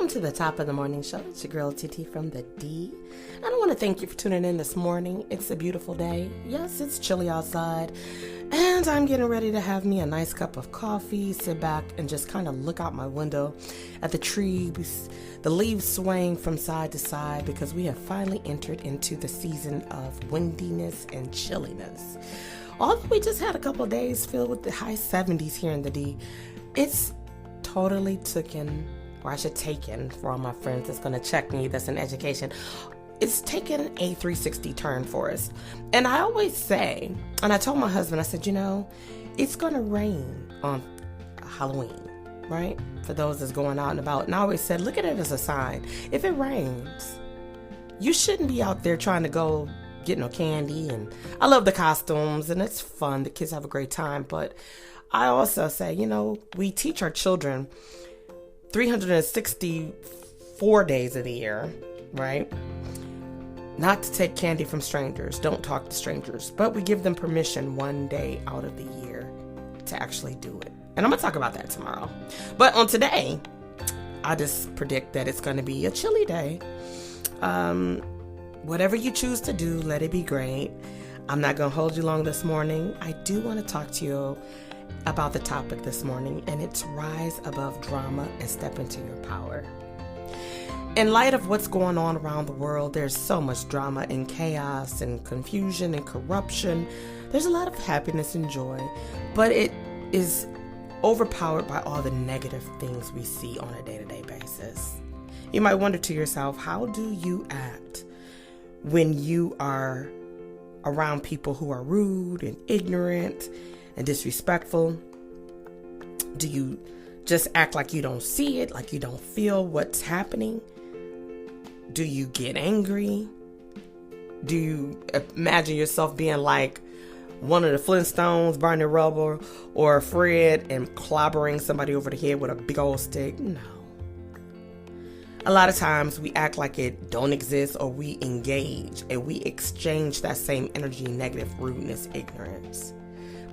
welcome to the top of the morning show. It's your girl TT from the D. And I want to thank you for tuning in this morning. It's a beautiful day. Yes, it's chilly outside. And I'm getting ready to have me a nice cup of coffee, sit back and just kind of look out my window at the trees, the leaves swaying from side to side, because we have finally entered into the season of windiness and chilliness. Although we just had a couple of days filled with the high 70s here in the D, it's totally taken for all my friends that's going to check me, that's in education. It's taken a 360 turn for us. And I always say, and I told my husband, I said, it's going to rain on Halloween, right? For those that's going out and about. And I always said, look at it as a sign. If it rains, you shouldn't be out there trying to go get no candy. And I love the costumes and it's fun. The kids have a great time. But I also say, we teach our children 364 days of the year, right? Not to take candy from strangers. Don't talk to strangers. But we give them permission one day out of the year to actually do it. And I'm going to talk about that tomorrow. But on today, I just predict that it's going to be a chilly day. Whatever you choose to do, let it be great. I'm not going to hold you long this morning. I do want to talk to you about the topic this morning, and it's rise above drama and step into your power. In light of what's going on around the world, there's so much drama and chaos and confusion and corruption. There's a lot of happiness and joy, but it is overpowered by all the negative things we see on a day-to-day basis. You might wonder to yourself, how do you act when you are around people who are rude and ignorant and disrespectful? Do you just act like you don't see it, like you don't feel what's happening? Do you get angry? Do you imagine yourself being like one of the Flintstones, Barney Rubble, or Fred, and clobbering somebody over the head with a big old stick? No. A lot of times we act like it don't exist, or we engage and we exchange that same energy, negative, rudeness, ignorance.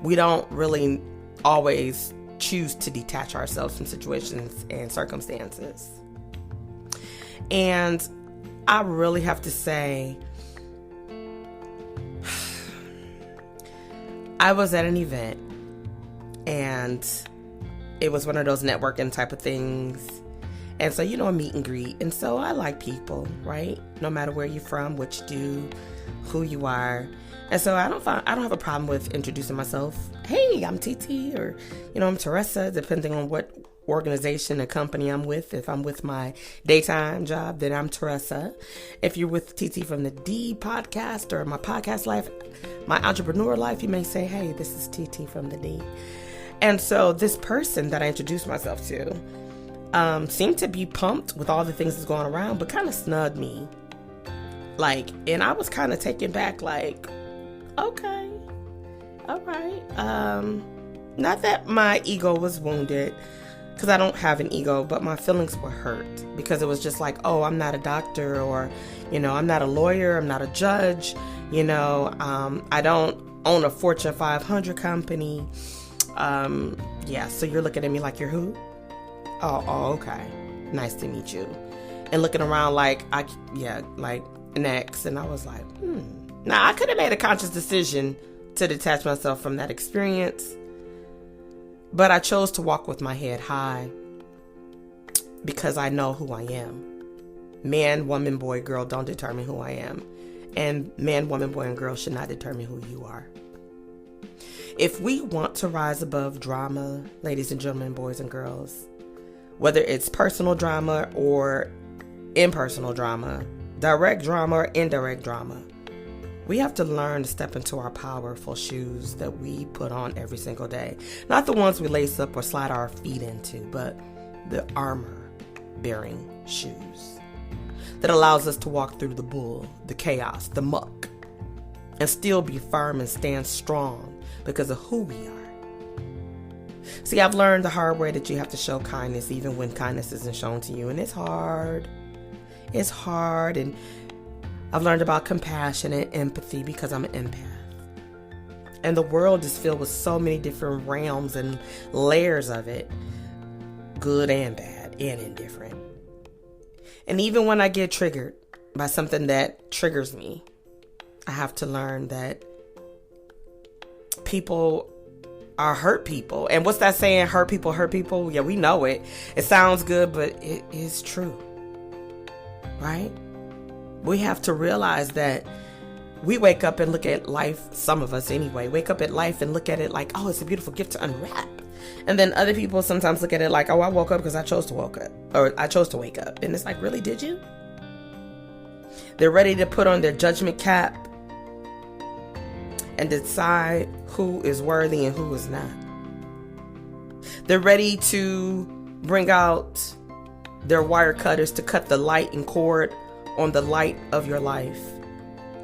We don't really always choose to detach ourselves from situations and circumstances. And I really have to say, I was at an event and it was one of those networking type of things. And so, a meet and greet. And so I like people, right? No matter where you're from, what you do, who you are. And so I don't have a problem with introducing myself. Hey, I'm TT, or, I'm Teresa, depending on what organization and company I'm with. If I'm with my daytime job, then I'm Teresa. If you're with TT from the D podcast or my podcast life, my entrepreneur life, you may say, hey, this is TT from the D. And so this person that I introduced myself to seemed to be pumped with all the things that's going around, but kind of snubbed me. And I was kind of taken back, okay, all right. Not that my ego was wounded, because I don't have an ego, but my feelings were hurt because it was just like, oh, I'm not a doctor, or, I'm not a lawyer, I'm not a judge, I don't own a Fortune 500 company. So you're looking at me like you're who? Oh, okay. Nice to meet you. And looking around next. And I was like, Now, I could have made a conscious decision to detach myself from that experience, but I chose to walk with my head high because I know who I am. Man, woman, boy, girl don't determine who I am. And man, woman, boy, and girl should not determine who you are. If we want to rise above drama, ladies and gentlemen, boys and girls, whether it's personal drama or impersonal drama, direct drama or indirect drama, we have to learn to step into our powerful shoes that we put on every single day. Not the ones we lace up or slide our feet into, but the armor-bearing shoes that allows us to walk through the bull, the chaos, the muck, and still be firm and stand strong because of who we are. See, I've learned the hard way that you have to show kindness even when kindness isn't shown to you, and it's hard. It's hard, and I've learned about compassion and empathy because I'm an empath. And the world is filled with so many different realms and layers of it, good and bad and indifferent. And even when I get triggered by something that triggers me, I have to learn that people are hurt people. And what's that saying? Hurt people hurt people. Yeah, we know it. It sounds good, but it is true. Right? We have to realize that we wake up and look at life, some of us anyway, wake up at life and look at it like, oh, it's a beautiful gift to unwrap. And then other people sometimes look at it like, oh, I woke up because I chose to wake up. Or I chose to wake up. And it's like, really, did you? They're ready to put on their judgment cap and decide who is worthy and who is not. They're ready to bring out their wire cutters to cut the light and cord on the light of your life,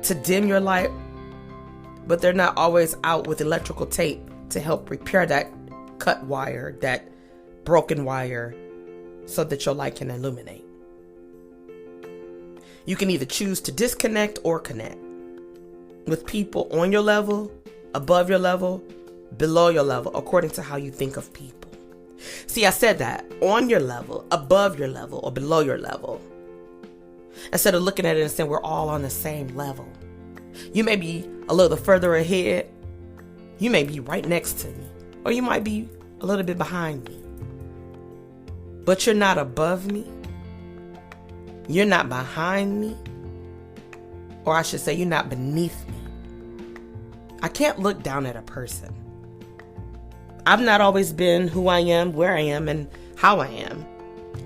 to dim your light, but they're not always out with electrical tape to help repair that cut wire, that broken wire, so that your light can illuminate. You can either choose to disconnect or connect with people on your level, above your level, below your level, according to how you think of people. See, I said that, on your level, above your level, or below your level. Instead of looking at it and saying we're all on the same level. You may be a little further ahead. You may be right next to me. Or you might be a little bit behind me. But you're not above me. You're not behind me. Or I should say, you're not beneath me. I can't look down at a person. I've not always been who I am, where I am, and how I am.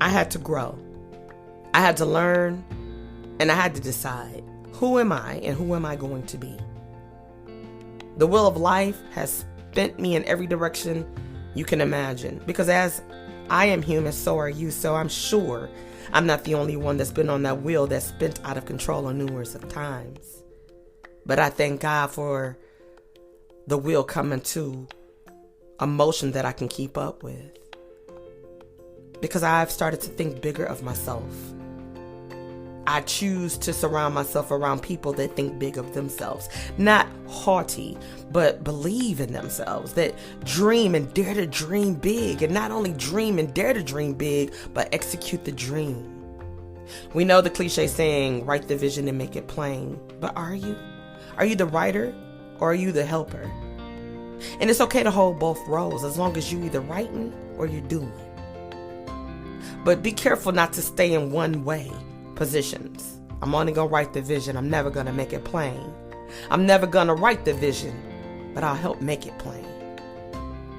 I had to grow. I had to learn, and I had to decide, who am I and who am I going to be? The wheel of life has bent me in every direction you can imagine. Because as I am human, so are you. So I'm sure I'm not the only one that's been on that wheel that's bent out of control on numerous of times. But I thank God for the wheel coming to a motion that I can keep up with. Because I've started to think bigger of myself. I choose to surround myself around people that think big of themselves. Not haughty, but believe in themselves. That dream and dare to dream big. And not only dream and dare to dream big, but execute the dream. We know the cliche saying, write the vision and make it plain. But are you? Are you the writer or are you the helper? And it's okay to hold both roles as long as you either writing or you're doing. But be careful not to stay in one way positions. I'm only going to write the vision. I'm never going to make it plain. I'm never going to write the vision, but I'll help make it plain.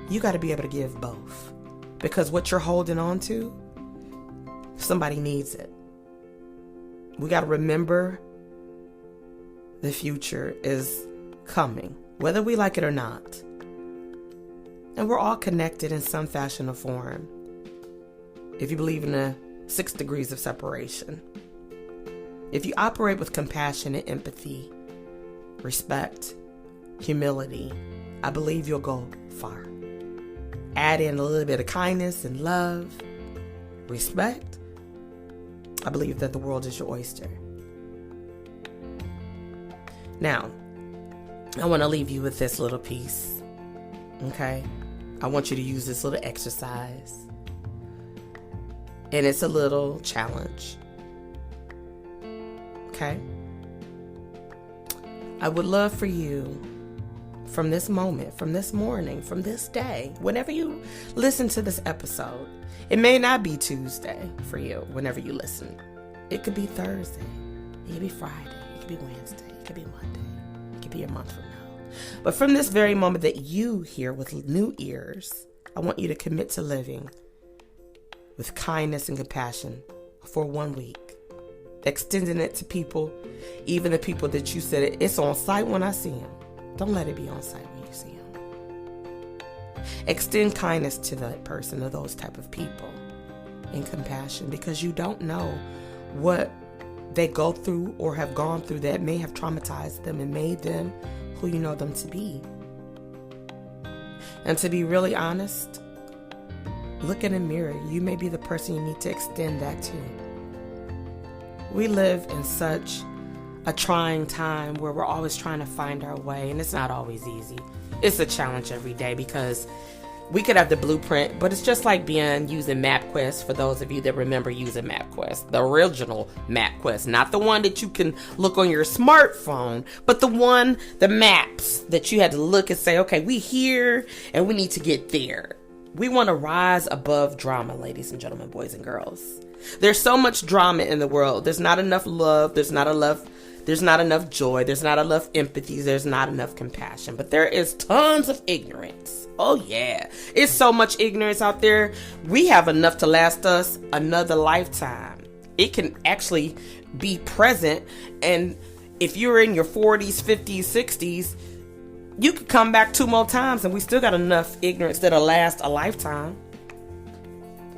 You got to be able to give both. Because what you're holding on to, somebody needs it. We got to remember the future is coming, whether we like it or not. And we're all connected in some fashion or form. If you believe in the 6 degrees of separation. If you operate with compassion and empathy, respect, humility, I believe you'll go far. Add in a little bit of kindness and love, respect, I believe that the world is your oyster. Now, I want to leave you with this little piece, okay? I want you to use this little exercise. And it's a little challenge. Okay? I would love for you, from this moment, from this morning, from this day, whenever you listen to this episode, it may not be Tuesday for you, whenever you listen. It could be Thursday. It could be Friday. It could be Wednesday. It could be Monday. It could be a month from now. But from this very moment that you hear with new ears, I want you to commit to living with kindness and compassion for 1 week. Extending it to people, even the people that you said it's on sight when I see them. Don't let it be on sight when you see them. Extend kindness to that person or those type of people and compassion, because you don't know what they go through or have gone through that may have traumatized them and made them who you know them to be. And to be really honest, look in the mirror. You may be the person you need to extend that to. We live in such a trying time where we're always trying to find our way, and it's not always easy. It's a challenge every day because We could have the blueprint, but it's just like using MapQuest, for those of you that remember using MapQuest. The original MapQuest, not the one that you can look on your smartphone, but the maps that you had to look and say, okay, we here and we need to get there. We want to rise above drama, ladies and gentlemen, boys and girls. There's so much drama in the world. There's not enough love. There's not enough joy. There's not enough empathy. There's not enough compassion. But there is tons of ignorance. Oh, yeah. It's so much ignorance out there. We have enough to last us another lifetime. It can actually be present. And if you're in your 40s, 50s, 60s, you could come back 2 more times and we still got enough ignorance that'll last a lifetime.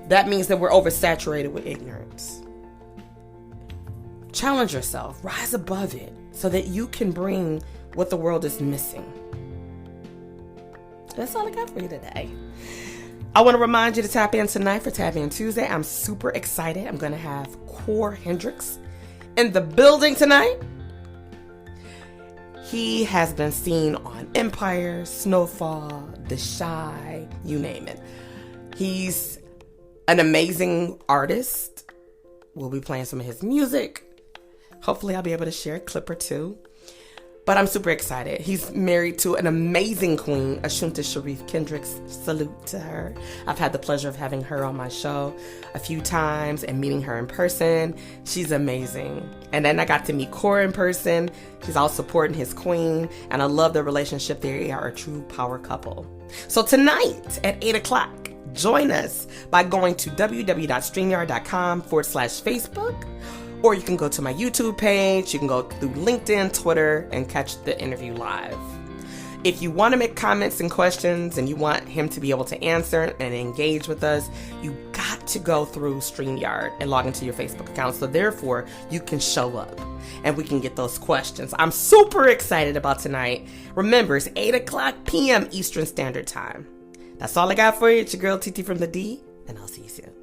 That means that we're oversaturated with ignorance. Challenge yourself. Rise above it so that you can bring what the world is missing. That's all I got for you today. I want to remind you to tap in tonight for Tap In Tuesday. I'm super excited. I'm going to have Core Hendricks in the building tonight. He has been seen on Empire, Snowfall, The Shy, you name it. He's an amazing artist. We'll be playing some of his music. Hopefully I'll be able to share a clip or two. But I'm super excited. He's married to an amazing queen, Ashunta Sharif Kendricks. Salute to her. I've had the pleasure of having her on my show a few times and meeting her in person. She's amazing. And then I got to meet Cora in person. She's all supporting his queen. And I love their relationship. They are a true power couple. So tonight at 8 o'clock, join us by going to www.streamyard.com/Facebook. Or you can go to my YouTube page, you can go through LinkedIn, Twitter, and catch the interview live. If you want to make comments and questions and you want him to be able to answer and engage with us, you got to go through StreamYard and log into your Facebook account. So therefore, you can show up and we can get those questions. I'm super excited about tonight. Remember, it's 8 o'clock p.m. Eastern Standard Time. That's all I got for you. It's your girl, TT from the D, and I'll see you soon.